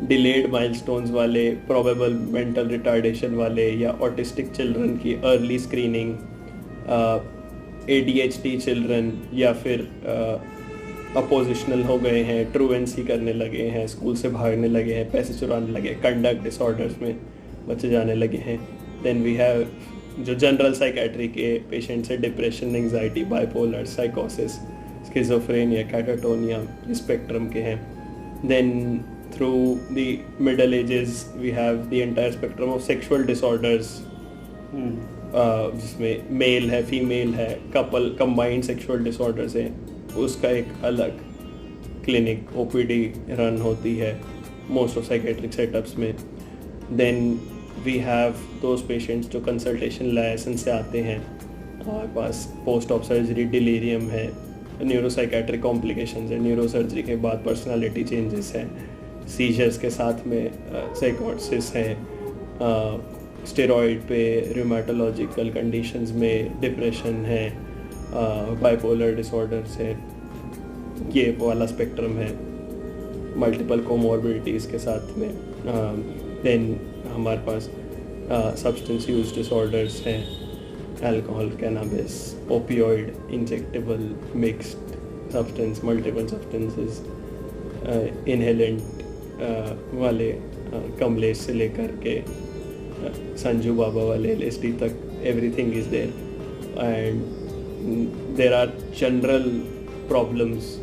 डिलेड माइलस्टोन्स वाले, प्रोबेबल मेंटल रिटार्डेशन वाले, या ऑटिस्टिक चिल्ड्रन की अर्ली स्क्रीनिंग, ADHD चिल्ड्रन, या फिर अपोजिशनल हो गए हैं, ट्रूएंसी करने लगे हैं, स्कूल से भागने लगे हैं, पैसे चुराने लगे हैं, कंडक्ट डिसऑर्डर्स में बच्चे जाने लगे हैं। देन वी हैव जो जनरल साइकेट्री के पेशेंट्स हैं, डिप्रेशन, एंग्जाइटी, बाइपोलर, साइकोसिस, स्किज़ोफ्रेनिया, कैटाटोनिया, स्पेक्ट्रम के हैं। Then through the middle ages we have the entire spectrum of sexual disorders, जिसमें मेल है, फीमेल है, कपल कंबाइंड सेक्सुअल डिसऑर्डर्स है, उसका एक अलग क्लिनिक OPD रन होती है मोस्ट ऑफ साइकेट्रिक सेटअप्स में। Then we have those patients जो कंसल्टेशन लाइसेंस से आते हैं, हमारे पास पोस्ट ऑफ सर्जरी डिलीरियम है, न्यूरोसाइकेट्रिक कॉम्प्लिकेशंस है, न्यूरो सर्जरी के बाद पर्सनालिटी चेंजेस हैं, सीजर्स के साथ में साइकोसिस है, स्टेरॉइड पे रूमेटोलॉजिकल कंडीशंस में डिप्रेशन है, बाइपोलर डिसऑर्डर्स है, ये वाला स्पेक्ट्रम है, मल्टीपल कोमॉर्बिडिटीज़ के साथ में। देन हमारे पास सब्सटेंस यूज डिसऑर्डर्स हैं, alcohol, cannabis, opioid, injectable, mixed substance, multiple substances, inhalant वाले, कमलेश से लेकर के संजू बाबा वाले LSD तक, everything is there. And there are general problems,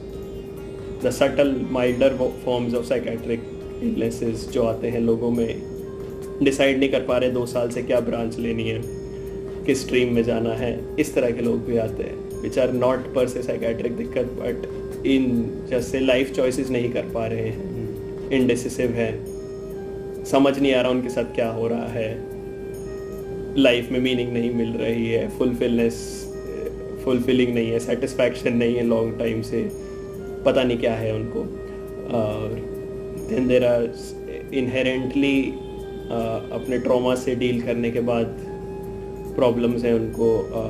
the subtle milder forms of psychiatric illnesses जो आते हैं लोगों में, डिसाइड नहीं कर पा रहे 2 साल से क्या ब्रांच लेनी है, किस स्ट्रीम में जाना है, इस तरह के लोग भी आते हैं, विच आर नॉट पर से साइकेट्रिक दिक्कत, बट इन जैसे लाइफ चॉइसेस नहीं कर पा रहे हैं, इनडिसिसिव है, समझ नहीं आ रहा उनके साथ क्या हो रहा है, लाइफ में मीनिंग नहीं मिल रही है, फुलफिलिंग नहीं है, सेटिस्फैक्शन नहीं है लॉन्ग टाइम से, पता नहीं क्या है उनको। और देन देयर आर इनहेरेंटली अपने ट्रॉमा से डील करने के बाद प्रॉब्लम्स हैं उनको,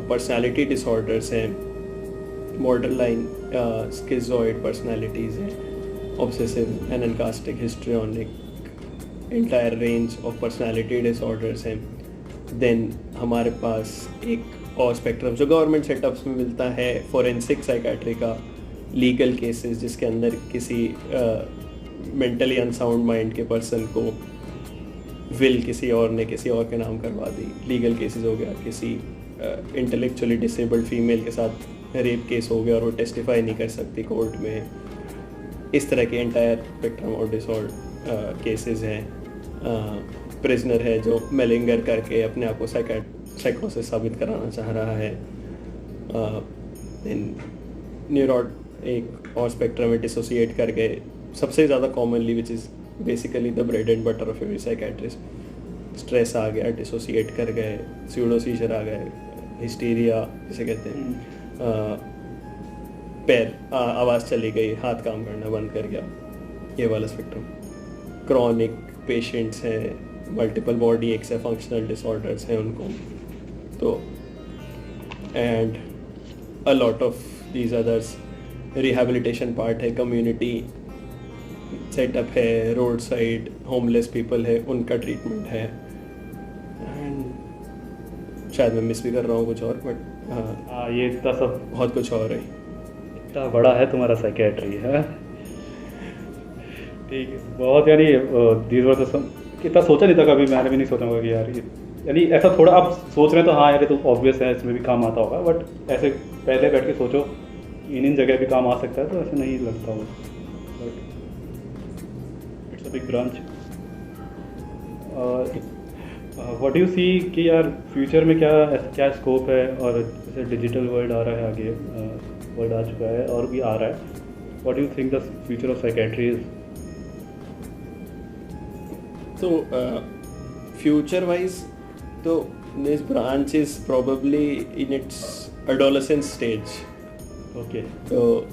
पर्सनालिटी डिसऑर्डर्स हैं, बॉर्डरलाइन स्किज़ोइड पर्सनालिटीज़ हैं, obsessive and anankastic histrionic, entire range of personality disorders हैं। देन हमारे पास एक और स्पेक्ट्रम जो गवर्नमेंट सेटअप्स में मिलता है, फोरेंसिक साइकेट्री का, लीगल केसेस जिसके अंदर किसी मेंटली अनसाउंड माइंड के पर्सन को विल किसी और ने किसी और के नाम करवा दी, लीगल केसेस हो गया, किसी इंटेलेक्चुअली डिसेबल्ड फीमेल के साथ रेप केस हो गया और वो टेस्टिफाई नहीं कर सकती कोर्ट में, इस तरह के एंटायर स्पेक्ट्रम और डिसऑर्डर केसेस हैं। प्रिजनर है जो मेलिंगर करके अपने आप को साइकोसिस साबित कराना चाह रहा है। न्यूरोड एक और स्पेक्ट्रम में डिसोसिएट करके, सबसे ज़्यादा commonly which is basically the bread and butter of every psychiatrist, stress आ गया, डिसोसिएट कर गए, स्यूडो सीजर आ गए, हिस्टीरिया जिसे कहते हैं, आवाज़ चली गई, हाथ काम करना बंद कर गया, ये वाला स्पेक्ट्रम। क्रॉनिक पेशेंट्स हैं, मल्टीपल बॉडी एक्स है, फंक्शनल डिसऑर्डर्स हैं उनको, तो and a lot of these others. Rehabilitation part है, कम्युनिटी सेटअप है, रोड साइड होमलेस पीपल है, उनका ट्रीटमेंट है, एंड शायद मैं मिस भी कर रहा हूँ कुछ और, बट हाँ ये इतना सब बहुत कुछ और है। इतना बड़ा है तुम्हारा साइकेट्री है। ठीक है, बहुत यानी दीज वर द इतना सोचा नहीं था कभी, मैंने भी नहीं सोचा होगा कि यार ये यानी ऐसा थोड़ा आप सोच रहे हैं तो हाँ यार ये तो ऑब्वियस है, इसमें भी काम आता होगा, बट ऐसे पहले बैठ के सोचो इन जगह भी काम आ सकता है तो ऐसे नहीं लगता वो, but it's a big branch. और व्हाट डू यू सी कि यार फ्यूचर में क्या क्या स्कोप है, और जैसे डिजिटल वर्ल्ड आ रहा है आगे, वर्ल्ड आ चुका है और भी आ रहा है, what do you think the future of psychiatry is? तो फ्यूचर वाइज तो this branch is probably in its adolescence stage. Okay, तो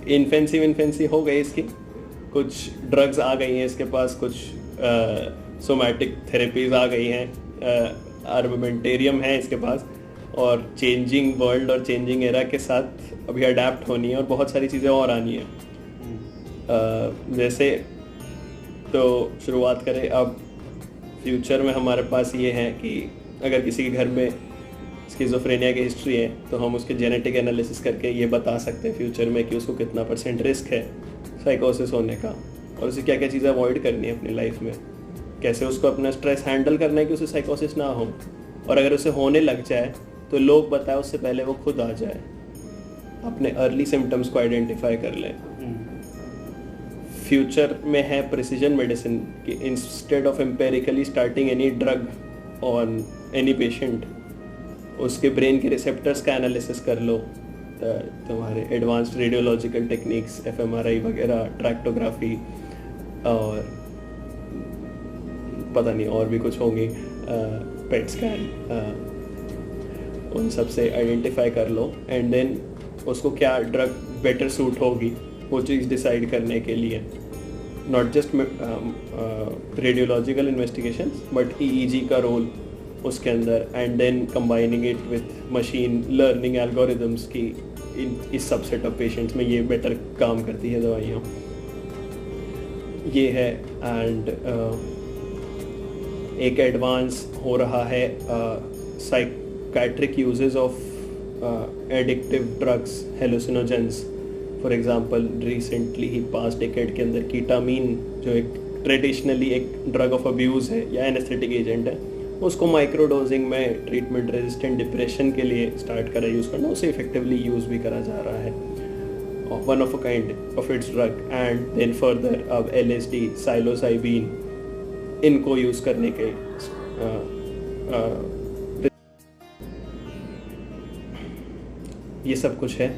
इन्फेंसी हो गई इसकी, कुछ ड्रग्स आ गई हैं इसके पास, कुछ सोमैटिक थेरेपीज आ गई हैं, आर्मामेंटेरियम है इसके पास, और चेंजिंग वर्ल्ड और चेंजिंग एरा के साथ अभी अडेप्ट होनी है और बहुत सारी चीज़ें और आनी है। जैसे तो शुरुआत करें अब, फ्यूचर में हमारे पास ये है कि अगर किसी के घर में स्किज़ोफ्रेनिया की हिस्ट्री है तो हम उसके जेनेटिक एनालिसिस करके ये बता सकते हैं फ्यूचर में कि उसको कितना % रिस्क है साइकोसिस होने का, और उसे क्या क्या चीज़ें अवॉइड करनी है अपनी लाइफ में, कैसे उसको अपना स्ट्रेस हैंडल करना है कि उसे साइकोसिस ना हो, और अगर उसे होने लग जाए तो लोग बताए उससे पहले वो खुद आ जाए, अपने अर्ली सिम्टम्स को आइडेंटिफाई कर लें। फ्यूचर में है प्रिसीजन मेडिसिन कि instead of empirically starting any drug on any patient, उसके ब्रेन के रिसेप्टर्स का एनालिसिस कर लो, तुम्हारे एडवांस्ड रेडियोलॉजिकल टेक्निक्स, FMRI वगैरह, ट्रैक्टोग्राफी, और पता नहीं और भी कुछ होंगी, पेट स्कैन, उन सब से आइडेंटिफाई कर लो, एंड देन उसको क्या ड्रग बेटर सूट होगी वो चीज़ डिसाइड करने के लिए, not just radiological investigation but EEG का रोल उसके अंदर, and then combining it with machine learning algorithms की इस सबसेट ऑफ पेशेंट्स में ये बेटर काम करती है दवाइयाँ, ये है। एंड एक एडवांस हो रहा है psychiatric uses of addictive drugs, hallucinogens. For example recently ही पास्ट डेकेड के अंदर कीटामीन, जो एक ट्रेडिशनली एक ड्रग ऑफ अब्यूज़ है या एनेस्थेटिक एजेंट है, उसको माइक्रो डोजिंग में ट्रीटमेंट रेजिस्टेंट डिप्रेशन के लिए स्टार्ट करा यूज़ करना, उसे इफेक्टिवली यूज़ भी करा जा रहा है, one of a kind of its drug. And then further अब LSD, साइलोसाइबिन, इनको यूज़ करने के ये सब कुछ है,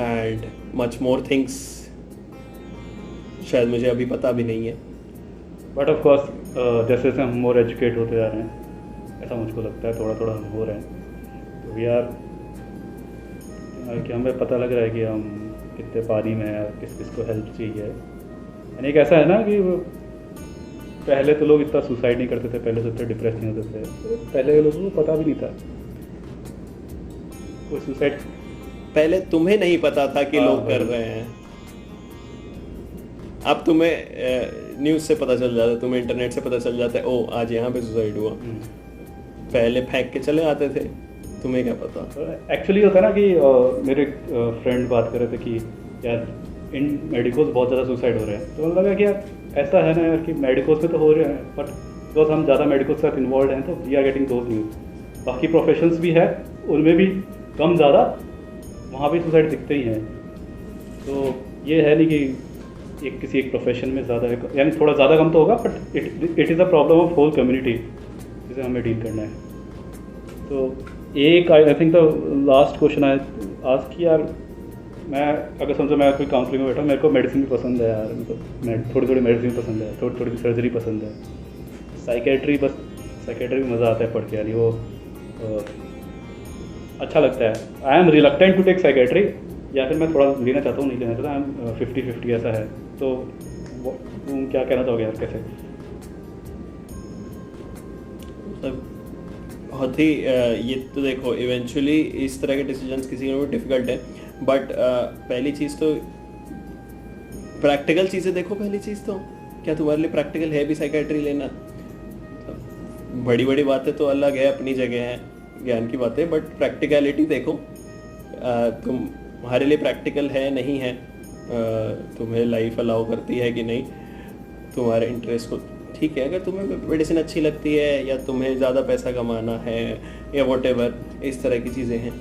एंड मच मोर थिंग्स शायद मुझे अभी पता भी नहीं है, बट ऑफ कोर्स जैसे जैसे हम मोर एजुकेट होते जा रहे हैं, ऐसा मुझको लगता है थोड़ा थोड़ा हम हो रहे हैं, तो वी आर कि हमें पता लग रहा है कि हम कितने पानी में हैं, किस किस को हेल्प चाहिए। यानी एक ऐसा है ना कि पहले तो लोग इतना सुसाइड नहीं करते थे, पहले तो इतने डिप्रेस नहीं होते थे, पहले के लोगों को पता भी नहीं था कोई सुसाइड, पहले तुम्हें नहीं पता था कि लोग कर रहे हैं, अब तुम्हें न्यूज़ से पता चल जाता है, तुम्हें इंटरनेट से पता चल जाता है, ओ आज यहाँ पे सुसाइड हुआ, पहले फेंक के चले आते थे, तुम्हें क्या पता। एक्चुअली होता है ना कि मेरे फ्रेंड बात कर रहे थे कि यार इन मेडिकोस बहुत ज़्यादा सुसाइड हो रहे हैं, तो मुझे लगा कि यार ऐसा है ना यार कि मेडिकोस में तो हो रहे हैं, बट बिकॉज हम ज़्यादा मेडिकोस के साथ इन्वॉल्व हैं तो we are getting those news. बाकी प्रोफेशंस भी है, उनमें भी कम ज़्यादा वहाँ भी सुसाइड दिखते ही हैं, तो ये है नहीं कि एक किसी एक प्रोफेशन में ज़्यादा है, यानी थोड़ा ज़्यादा कम तो होगा, but it is a problem of whole community जिसे हमें डील करना है। तो एक I think the last question I आज कि यार मैं अगर समझो मैं कोई काउंसलिंग में बैठा, मेरे को मेडिसिन भी पसंद है यार, मतलब थोड़ी थोड़ी मेडिसिन पसंद है, थोड़ी थोड़ी सर्जरी पसंद है, साइकेट्री में मज़ा आता है पढ़ के, यानी वो अच्छा लगता है. I am reluctant to take psychiatry, या फिर मैं थोड़ा लेना चाहता हूँ, नहीं लेना चाहता. आई एम 50-50 ऐसा है. तो तुम क्या कहना चाहोगे यार, कैसे? मतलब बहुत ही ये तो देखो, इवेंचुअली इस तरह के डिसीजंस किसी के लिए डिफिकल्ट है, बट पहली चीज़ तो प्रैक्टिकल चीज़ें देखो. पहली चीज़ तो क्या तुम्हारे लिए प्रैक्टिकल है भी साइकेट्री लेना? बड़ी बड़ी बातें तो अलग है, अपनी जगह है ज्ञान की बातें, बट प्रैक्टिकलिटी देखो. तुम्हारे लिए प्रैक्टिकल है नहीं है, तुम्हें लाइफ अलाउ करती है कि नहीं, तुम्हारे इंटरेस्ट को. ठीक है, अगर तुम्हें मेडिसिन अच्छी लगती है या तुम्हें ज़्यादा पैसा कमाना है या वॉटेवर इस तरह की चीज़ें हैं,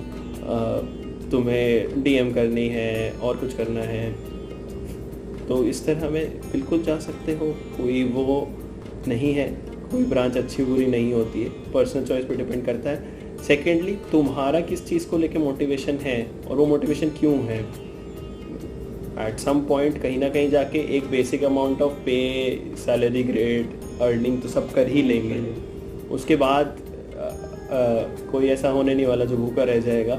तुम्हें डीएम करनी है और कुछ करना है, तो इस तरह में बिल्कुल जा सकते हो. कोई वो नहीं है, कोई ब्रांच अच्छी बुरी नहीं होती है, पर्सनल चॉइस पे डिपेंड करता है. सेकेंडली, तुम्हारा किस चीज़ को लेके मोटिवेशन है और वो मोटिवेशन क्यों है. एट सम पॉइंट कहीं ना कहीं जाके एक बेसिक अमाउंट ऑफ पे, सैलरी ग्रेड, अर्निंग तो सब कर ही लेंगे. उसके बाद कोई ऐसा होने नहीं वाला जो भूखा रह जाएगा.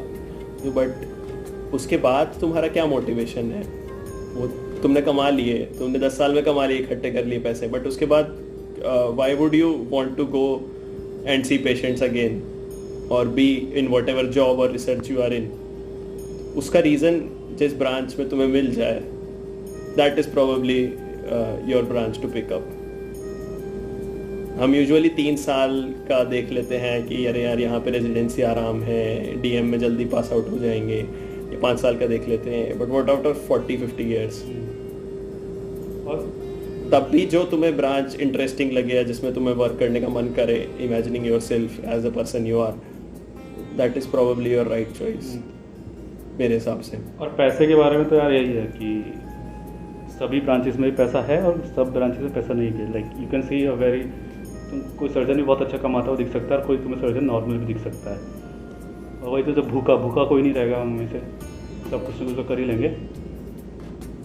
बट उसके बाद तुम्हारा क्या मोटिवेशन है? वो तुमने कमा लिए, तुमने 10 साल में कमा लिए, इकट्ठे कर लिए पैसे, बट उसके बाद why would you want to go and see patients again और be in whatever job और रिसर्च यू आर इन? उसका रीज़न जिस ब्रांच में तुम्हें मिल जाए, that is probably your branch to pick up. हम यूजुअली 3 साल का देख लेते हैं कि अरे यार यहाँ पे रेजिडेंसी आराम है, डीएम में जल्दी पास आउट हो जाएंगे, ये 5 साल का देख लेते हैं. But what after 40-50 years? और तब भी जो तुम्हें ब्रांच इंटरेस्टिंग लगे, जिसमें तुम्हें वर्क करने का मन करे, imagining your self as a person you are, that is probably your right choice मेरे हिसाब से. और पैसे के बारे में तो यार यही है कि सभी ब्रांचेस में भी पैसा है और सब ब्रांचेस में पैसा नहीं है. Like you can see a very, कोई सर्जन भी बहुत अच्छा कमाता हुआ दिख सकता है और कोई तुम्हें सर्जन नॉर्मल भी दिख सकता है. और वही तो, जब भूखा कोई नहीं रहेगा हम में से, सब कुछ तो कर ही लेंगे.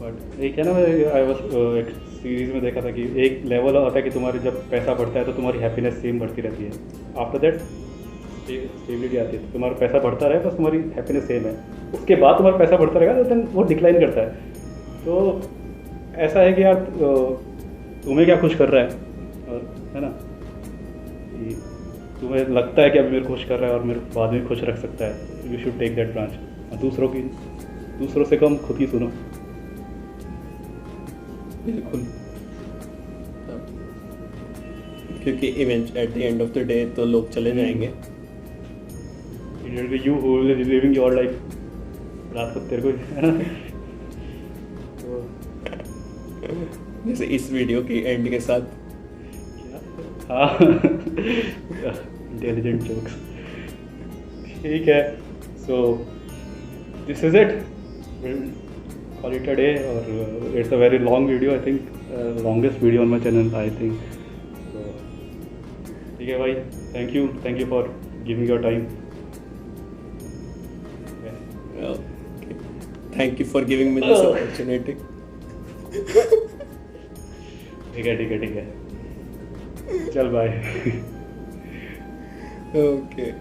बट एक है ना, आई वॉज एक सीरीज़ में देखा था कि एक लेवल आता है कि तुम्हारी जब पैसा बढ़ता है तो तुम्हारी हैप्पीनेस सेम बढ़ती रहती है. आफ्टर दैट स्टेबिलिटी आती है, तो तुम्हारा पैसा बढ़ता रहे बस तुम्हारी हैप्पीनेस सेम है. उसके बाद तुम्हारा पैसा बढ़ता रहेगा तो वो डिक्लाइन करता है. तो ऐसा है कि यार तुम्हें क्या खुश कर रहा है, और है ना, कि तुम्हें लगता है कि अभी मेरे खुश कर रहा है और मेरे बाद में खुश रख सकता है, you should take that branch. और दूसरों से कम खुद ही सुनो. बिल्कुल, क्योंकि even at the end of the day तो लोग चले जाएंगे. It will be you who will be living your life. रात को तेरे को, है ना. तो जैसे इस वीडियो की एंड के साथ, हाँ, इंटेलिजेंट जोक्स. ठीक है, so this is it. Call it a day, or it's a very long video. I think longest video on my channel, I think. So, ठीक है भाई, thank you for giving your time. okay. Thank you for giving me this opportunity. ठीक है, चल bye. Okay.